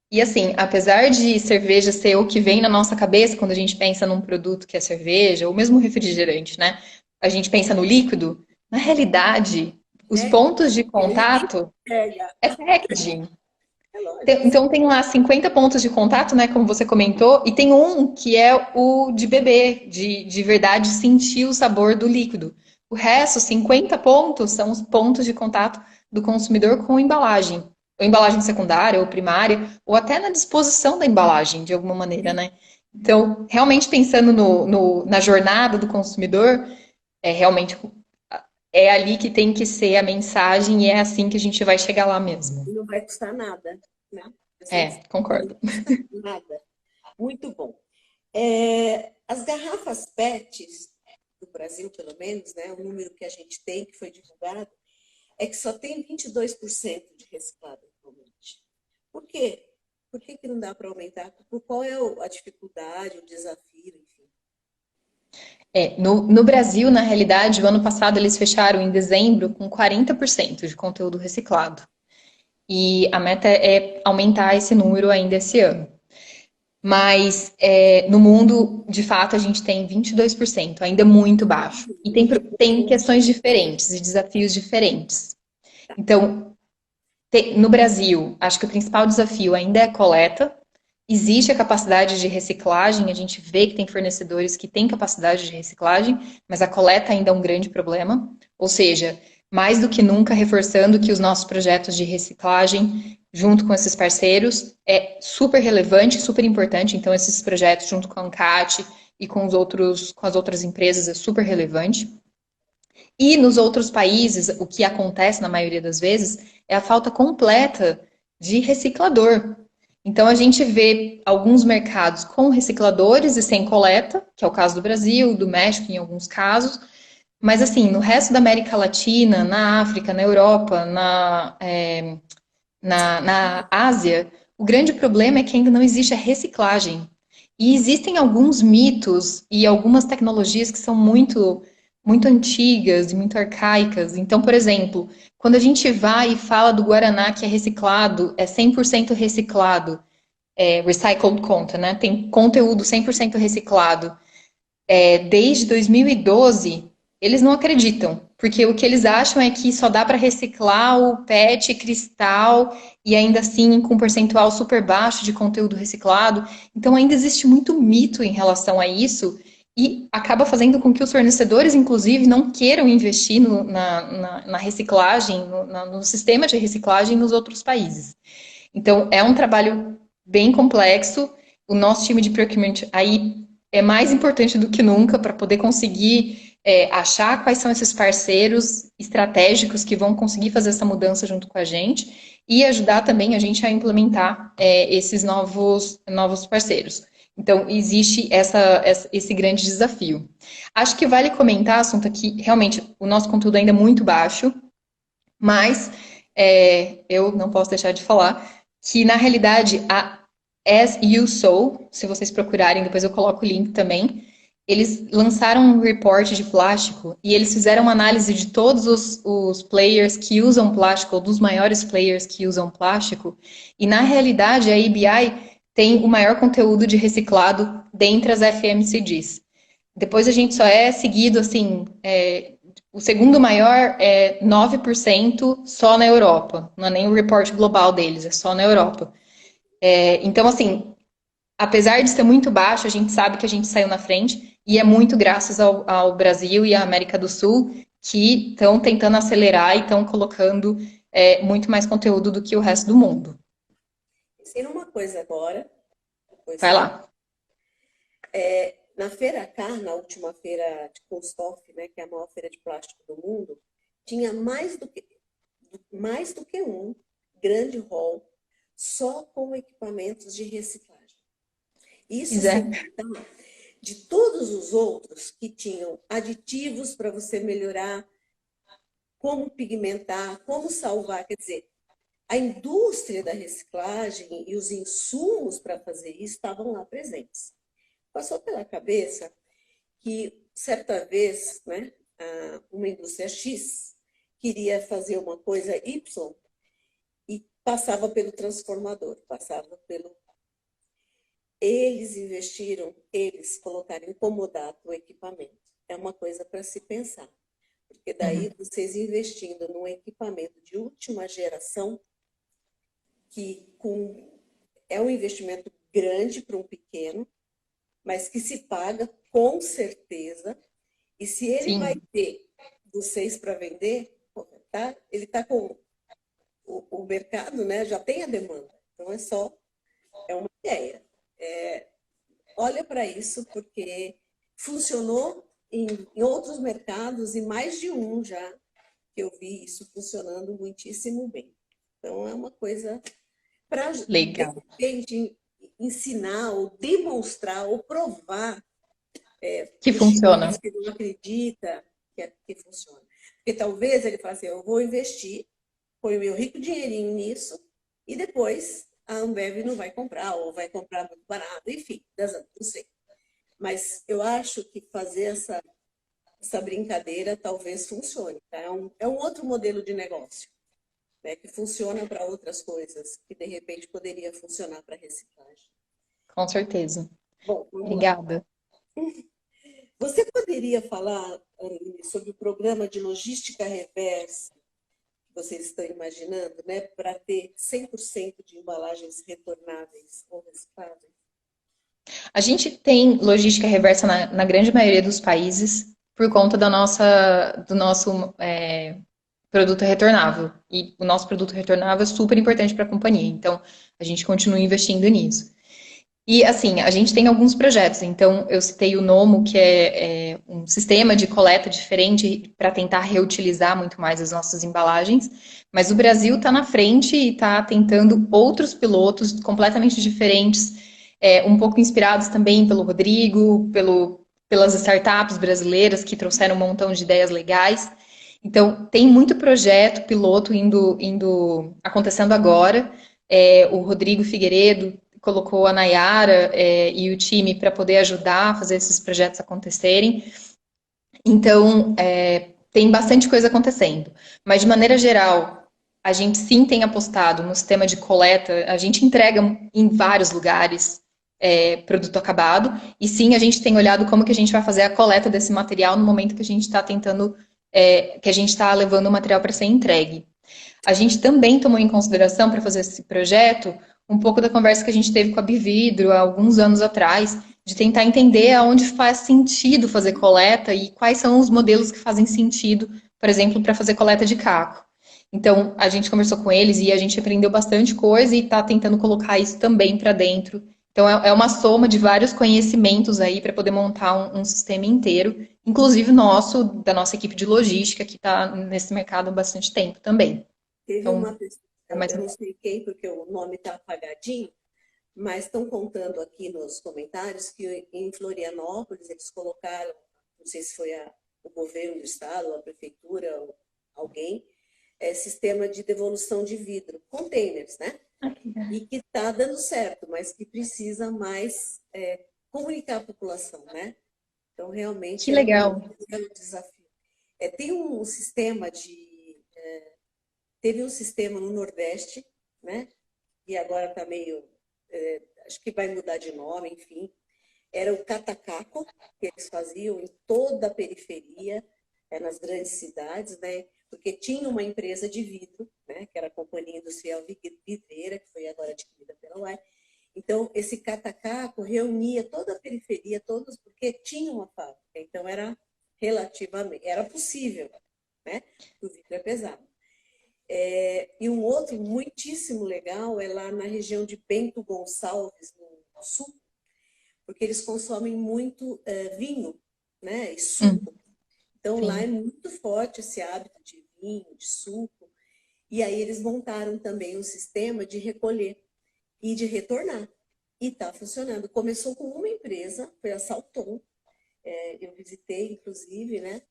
E assim, apesar de cerveja ser o que vem na nossa cabeça quando a gente pensa num produto que é cerveja, ou mesmo refrigerante, né? A gente pensa no líquido, na realidade, os É, pontos de ninguém contato pega, é packaging. é lógico. Então tem lá 50 pontos de contato, né, como você comentou, e tem um que é o de beber, de verdade sentir o sabor do líquido. O resto, 50 pontos, são os pontos de contato do consumidor com a embalagem. Ou embalagem secundária, ou primária, ou até na disposição da embalagem, de alguma maneira, né? Então, realmente pensando na jornada do consumidor, realmente é ali que tem que ser a mensagem e é assim que a gente vai chegar lá mesmo. E não vai custar nada, né? Essa Concordo. não custa nada. Muito bom. As garrafas PETs, do Brasil pelo menos, né, o número que a gente tem, que foi divulgado, é que só tem 22% de reciclado atualmente. Por quê? Por que não dá para aumentar? Qual é a dificuldade, o desafio, enfim? No Brasil, na realidade, o ano passado eles fecharam em dezembro com 40% de conteúdo reciclado. E a meta é aumentar esse número ainda esse ano. Mas no mundo, de fato, a gente tem 22%, ainda muito baixo. E tem questões diferentes e desafios diferentes. Então, no Brasil, acho que o principal desafio ainda é a coleta. Existe a capacidade de reciclagem, a gente vê que tem fornecedores que têm capacidade de reciclagem, mas a coleta ainda é um grande problema. Ou seja, mais do que nunca, reforçando que os nossos projetos de reciclagem, junto com esses parceiros, é super relevante, super importante. Então, esses projetos, junto com a ANCAT e com as outras empresas, é super relevante. E nos outros países, o que acontece na maioria das vezes é a falta completa de reciclador. Então, a gente vê alguns mercados com recicladores e sem coleta, que é o caso do Brasil, do México, em alguns casos. Mas, assim, no resto da América Latina, na África, na Europa, na Ásia, o grande problema é que ainda não existe a reciclagem. E existem alguns mitos e algumas tecnologias que são muito antigas e muito arcaicas. Então, por exemplo, quando a gente vai e fala do Guaraná que é reciclado, é 100% reciclado, recycled content, né? Tem conteúdo 100% reciclado. Desde 2012, eles não acreditam, porque o que eles acham é que só dá para reciclar o PET cristal e ainda assim com um percentual super baixo de conteúdo reciclado. Então ainda existe muito mito em relação a isso e acaba fazendo com que os fornecedores, inclusive, não queiram investir na reciclagem, no sistema de reciclagem nos outros países. Então é um trabalho bem complexo. O nosso time de procurement aí é mais importante do que nunca para poder conseguir achar quais são esses parceiros estratégicos que vão conseguir fazer essa mudança junto com a gente e ajudar também a gente a implementar esses novos parceiros. Então, existe esse grande desafio. Acho que vale comentar, Assunta, que realmente o nosso conteúdo ainda é muito baixo, mas eu não posso deixar de falar que, na realidade, a As You Sow, se vocês procurarem, depois eu coloco o link também, eles lançaram um report de plástico e eles fizeram uma análise de todos os players que usam plástico, ou dos maiores players que usam plástico, e na realidade a ABI tem o maior conteúdo de reciclado dentre as FMCGs. Depois a gente só é seguido, assim, o segundo maior é 9% só na Europa. Não é nem o report global deles, é só na Europa. Então, assim, apesar de ser muito baixo, a gente sabe que a gente saiu na frente e é muito graças ao Brasil e à América do Sul que estão tentando acelerar e estão colocando muito mais conteúdo do que o resto do mundo. Ensina uma coisa agora, depois Vai você... lá. Na Feira Car, na última feira de Kunsthof, né, que é a maior feira de plástico do mundo, tinha mais do que um grande hall só com equipamentos de reciclagem. Isso sem contar de todos os outros que tinham aditivos para você melhorar, como pigmentar, como salvar. Quer dizer, a indústria da reciclagem e os insumos para fazer isso estavam lá presentes. Passou pela cabeça que, certa vez, né, uma indústria X queria fazer uma coisa Y e passava pelo transformador, passava pelo... Eles investiram, eles colocaram incomodado o equipamento. É uma coisa para se pensar. Porque daí vocês investindo num equipamento de última geração, é um investimento grande para um pequeno, mas que se paga com certeza. E se ele vai ter vocês para vender, tá? Ele está com o mercado, né? Já tem a demanda. Então é uma ideia. Olha para isso, porque funcionou em outros mercados e mais de um já que eu vi isso funcionando muitíssimo bem. Então é uma coisa para de repente ensinar ou demonstrar ou provar que funciona. Que não acredita que funciona. Porque talvez ele fale assim, eu vou investir, põe o meu rico dinheirinho nisso e depois a Ambev não vai comprar ou vai comprar muito barato, enfim, não sei. Mas eu acho que fazer essa brincadeira talvez funcione. Tá? É um outro modelo de negócio, né, que funciona para outras coisas, que de repente poderia funcionar para reciclagem. Com certeza. Bom, obrigada. Você poderia falar, Aline, sobre o programa de logística reversa que vocês estão imaginando, né, para ter 100% de embalagens retornáveis ou recicláveis? A gente tem logística reversa na grande maioria dos países por conta do nosso produto retornável. E o nosso produto retornável é super importante para a companhia. Então, a gente continua investindo nisso. E, assim, a gente tem alguns projetos. Então, eu citei o Nomo, que é um sistema de coleta diferente para tentar reutilizar muito mais as nossas embalagens. Mas o Brasil está na frente e está tentando outros pilotos completamente diferentes, um pouco inspirados também pelo Rodrigo, pelas startups brasileiras que trouxeram um montão de ideias legais. Então, tem muito projeto piloto acontecendo agora. O Rodrigo Figueiredo colocou a Nayara e o time para poder ajudar a fazer esses projetos acontecerem. Então, tem bastante coisa acontecendo. Mas, de maneira geral, a gente sim tem apostado no sistema de coleta. A gente entrega em vários lugares produto acabado. E sim, a gente tem olhado como que a gente vai fazer a coleta desse material no momento que a gente está tentando, que a gente está levando o material para ser entregue. A gente também tomou em consideração para fazer esse projeto um pouco da conversa que a gente teve com a Bividro há alguns anos atrás, de tentar entender aonde faz sentido fazer coleta e quais são os modelos que fazem sentido, por exemplo, para fazer coleta de caco. Então, a gente conversou com eles e a gente aprendeu bastante coisa e está tentando colocar isso também para dentro. Então, é uma soma de vários conhecimentos aí para poder montar um sistema inteiro, inclusive nosso, da nossa equipe de logística, que está nesse mercado há bastante tempo também. Teve Então, uma pessoa, é mais eu não sei quem, porque o nome está apagadinho, mas estão contando aqui nos comentários que em Florianópolis eles colocaram, não sei se foi o governo do estado, a prefeitura, ou alguém, sistema de devolução de vidro, containers, né? E que está dando certo, mas que precisa mais comunicar a população, né? Então, realmente que é legal. um desafio. Tem um sistema teve um sistema no Nordeste, né? E agora está meio, acho que vai mudar de nome, enfim. Era o catacaco, que eles faziam em toda a periferia, nas grandes cidades, né? Porque tinha uma empresa de vidro, né? Que era a Companhia Industrial Vidreira, que foi agora adquirida pela UAI. Então, esse catacaco reunia toda a periferia, todos, porque tinha uma fábrica. Então, era possível, né? O vidro é pesado. E um outro muitíssimo legal é lá na região de Bento Gonçalves, no sul, porque eles consomem muito vinho, né, e suco. Então, Sim. lá é muito forte esse hábito de vinho, de suco. E aí eles montaram também um sistema de recolher e de retornar. E está funcionando. Começou com uma empresa, foi a Salton. Eu visitei, inclusive, né?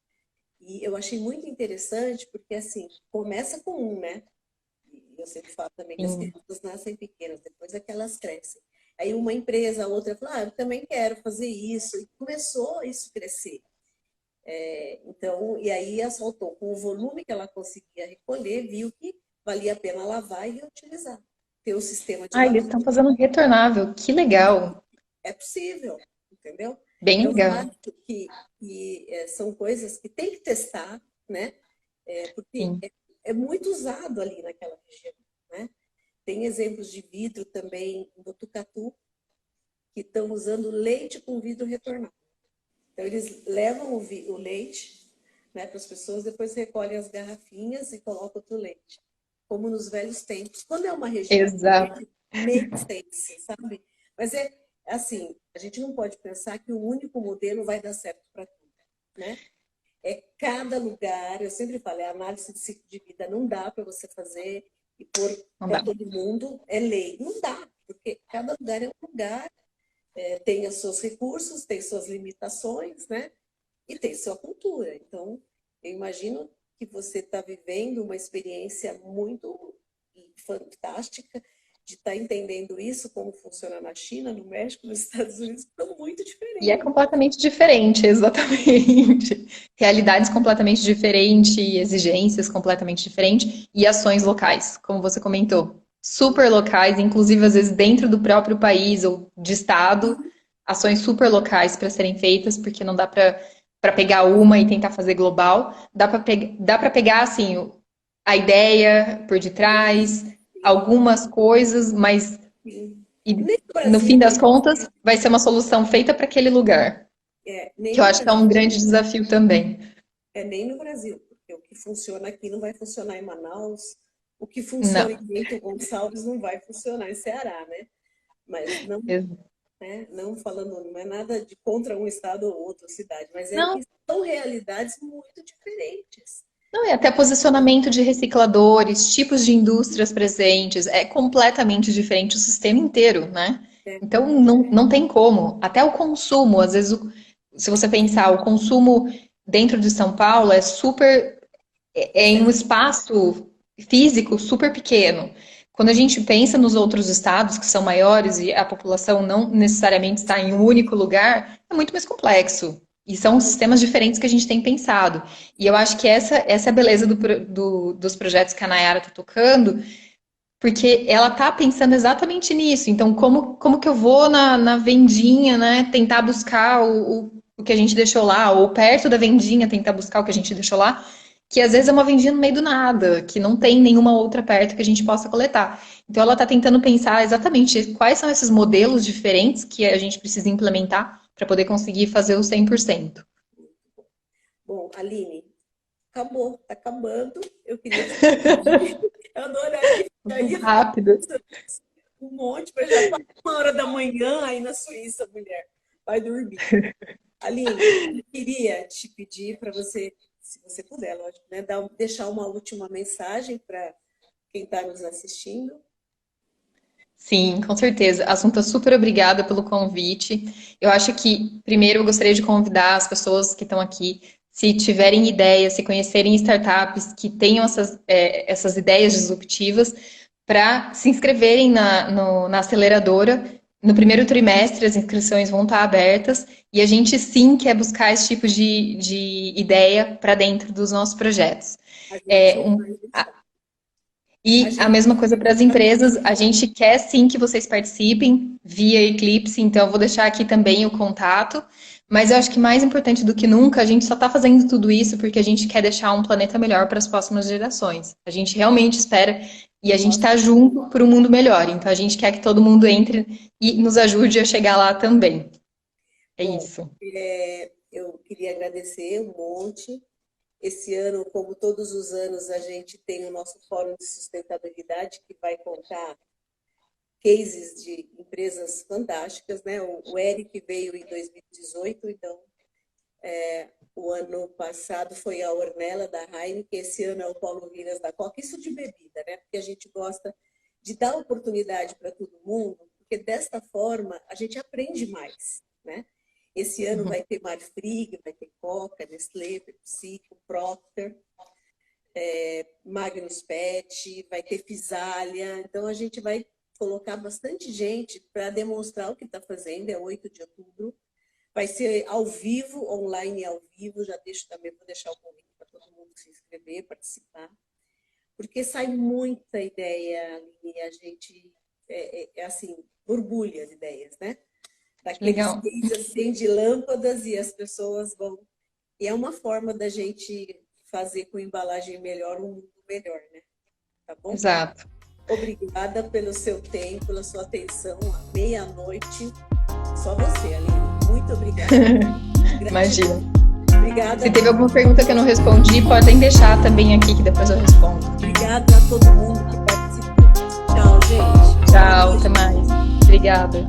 E eu achei muito interessante, porque, assim, começa com um, né? E eu sempre falo também que as crianças nascem pequenas, depois é que elas crescem. Aí uma empresa, a outra falou, eu também quero fazer isso. E começou isso a crescer. Então, e aí a Salton, com o volume que ela conseguia recolher, viu que valia a pena lavar e reutilizar. Ter um sistema de Ah, eles lavagem. estão fazendo retornável. Que legal. É possível, entendeu? Bem Então, eu legal. acho que são coisas que tem que testar, né? Porque Sim. é muito usado ali naquela região, né? Tem exemplos de vidro também em Botucatu, que estão usando leite com vidro retornado. Então, eles levam o leite, né, para as pessoas, depois recolhem as garrafinhas e colocam outro leite, como nos velhos tempos. Quando é uma região Exato. verde, make sense, sabe? Mas assim, a gente não pode pensar que o único modelo vai dar certo para tudo, né? Cada lugar, eu sempre falo, análise de ciclo de vida não dá para você fazer e pôr Não para dá. todo mundo, é lei. Não dá, porque cada lugar é um lugar, tem os seus recursos, tem suas limitações, né? E tem sua cultura. Então, eu imagino que você está vivendo uma experiência muito fantástica de estar entendendo isso, como funciona na China, no México, nos Estados Unidos, que são muito E é diferentes. completamente diferente, exatamente. Realidades completamente diferentes, exigências completamente diferentes e ações locais, como você comentou. Super locais, inclusive às vezes dentro do próprio país ou de estado, ações super locais para serem feitas, porque não dá para pegar uma e tentar fazer global. Dá para pegar assim a ideia por detrás, algumas coisas, mas e, Nem no no fim Brasil, das contas vai ser uma solução feita para aquele lugar. Que nem eu no acho que é Brasil, um grande desafio também. nem no Brasil, porque o que funciona aqui não vai funcionar em Manaus, o que funciona em Não. Bento Gonçalves não vai funcionar em Ceará, né? Mas não, né? Não falando, não é nada de contra um estado ou outra cidade, mas é Não, que são realidades muito diferentes. não, é até posicionamento de recicladores, tipos de indústrias presentes, é completamente diferente o sistema inteiro, né? Né? Então não tem como. Até o consumo, às vezes, se você pensar, o consumo dentro de São Paulo é super, é em um espaço físico super pequeno. Quando a gente pensa nos outros estados que são maiores e a população não necessariamente está em um único lugar, é muito mais complexo. E são sistemas diferentes que a gente tem pensado. E eu acho que essa é a beleza dos projetos que a Nayara está tocando, porque ela está pensando exatamente nisso. Então, como que eu vou na vendinha, né, tentar buscar o que a gente deixou lá, ou perto da vendinha tentar buscar o que a gente deixou lá, que às vezes é uma vendinha no meio do nada, que não tem nenhuma outra perto que a gente possa coletar. Então, ela está tentando pensar exatamente quais são esses modelos diferentes que a gente precisa implementar para poder conseguir fazer o 100%. Bom, Aline, acabou, tá acabando. Eu queria te pedir, eu adoraria ficar Muito aí rápido. um monte, mas já quase 1 hora da manhã aí na Suíça, mulher. Vai dormir. Aline, eu queria te pedir para você, se você puder, lógico, né, deixar uma última mensagem para quem está nos assistindo. Sim, com certeza. Assunta, super obrigada pelo convite. Eu acho que, primeiro, eu gostaria de convidar as pessoas que estão aqui, se tiverem ideias, se conhecerem startups que tenham essas ideias disruptivas, para se inscreverem na aceleradora. No primeiro trimestre, as inscrições vão estar abertas e a gente sim quer buscar esse tipo de ideia para dentro dos nossos projetos. A É, gente vai deixar. A e a gente mesma coisa para as empresas, a gente quer sim que vocês participem via Eclipse, então eu vou deixar aqui também o contato. Mas eu acho que mais importante do que nunca, a gente só está fazendo tudo isso porque a gente quer deixar um planeta melhor para as próximas gerações. A gente realmente espera e a gente está junto por um mundo melhor. Então a gente quer que todo mundo entre e nos ajude a chegar lá também. É bom, isso. eu queria agradecer um monte. Esse ano, como todos os anos, a gente tem o nosso Fórum de Sustentabilidade, que vai contar cases de empresas fantásticas, né? O Eric veio em 2018, então o ano passado foi a Ornella da Heineken, esse ano é o Paulo Vilas da Coca, isso de bebida, né? Porque a gente gosta de dar oportunidade para todo mundo, porque desta forma a gente aprende mais, né? Esse ano vai ter Marfrig, vai ter Coca, Nestlé, PepsiCo, Procter, Magnus Pet, vai ter Fisalia. Então a gente vai colocar bastante gente para demonstrar o que está fazendo, é 8 de outubro. Vai ser ao vivo, online e ao vivo, já deixo também, vou deixar o convite para todo mundo se inscrever, participar. Porque sai muita ideia e a gente, assim, borbulha as ideias, né? Daqueles Legal. cases assim de lâmpadas e as pessoas vão... E é uma forma da gente fazer com embalagem melhor um mundo melhor, né? Tá bom? Exato. Obrigada pelo seu tempo, pela sua atenção à meia-noite. Só você, Aline. Muito obrigada. Imagina. Obrigada. Se teve alguma pergunta que eu não respondi, podem deixar também aqui que depois eu respondo. Obrigada a todo mundo que participou. Tchau, gente. Tchau, até mais. Obrigada.